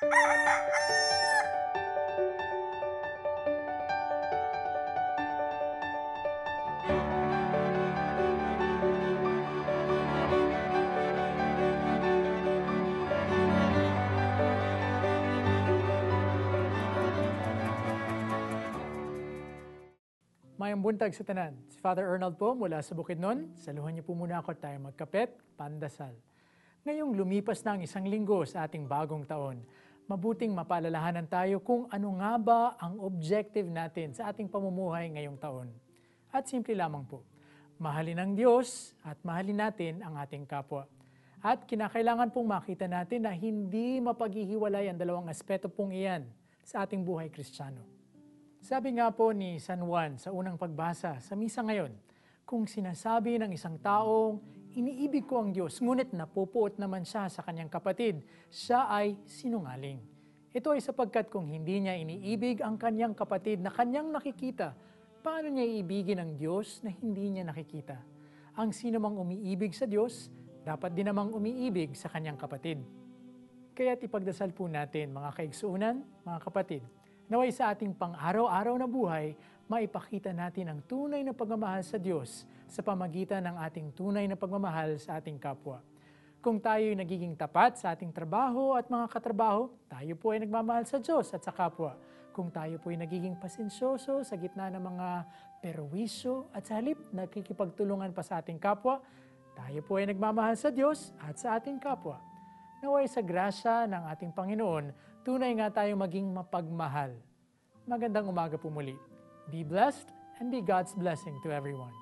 Mayang buntag sa tanan. Si Father Arnold po mula sa Bukidnon. Saluhan niyo po muna ako at tayo magkapet, pandasal. Ngayong lumipas na ang isang linggo sa ating bagong taon, mabuting mapaalalahanan tayo kung ano nga ba ang objective natin sa ating pamumuhay ngayong taon. At simple lamang po, mahalin ang Diyos at mahalin natin ang ating kapwa. At kinakailangan pong makita natin na hindi mapaghihiwalay ang dalawang aspeto pong iyan sa ating buhay Kristiyano. Sabi nga po ni San Juan sa unang pagbasa sa misa ngayon, kung sinasabi ng isang taong, iniibig ko ang Diyos, ngunit napupuot naman siya sa kanyang kapatid, siya ay sinungaling. Ito ay sapagkat kung hindi niya iniibig ang kanyang kapatid na kanyang nakikita, paano niya iibigin ang Diyos na hindi niya nakikita? Ang sino mang umiibig sa Diyos, dapat din namang umiibig sa kanyang kapatid. Kaya't ipagdasal po natin mga kaigsuunan, mga kapatid, naway sa ating pang-araw-araw na buhay, maipakita natin ang tunay na pagmamahal sa Diyos sa pamagitan ng ating tunay na pagmamahal sa ating kapwa. Kung tayo'y nagiging tapat sa ating trabaho at mga katrabaho, tayo po ay nagmamahal sa Diyos at sa kapwa. Kung tayo po ay nagiging pasensyoso sa gitna ng mga perwisyo at sa halip nakikipagtulungan pa sa ating kapwa, tayo po ay nagmamahal sa Diyos at sa ating kapwa. Naway sa grasya ng ating Panginoon, tunay nga tayong maging mapagmahal. Magandang umaga po muli. Be blessed and be God's blessing to everyone.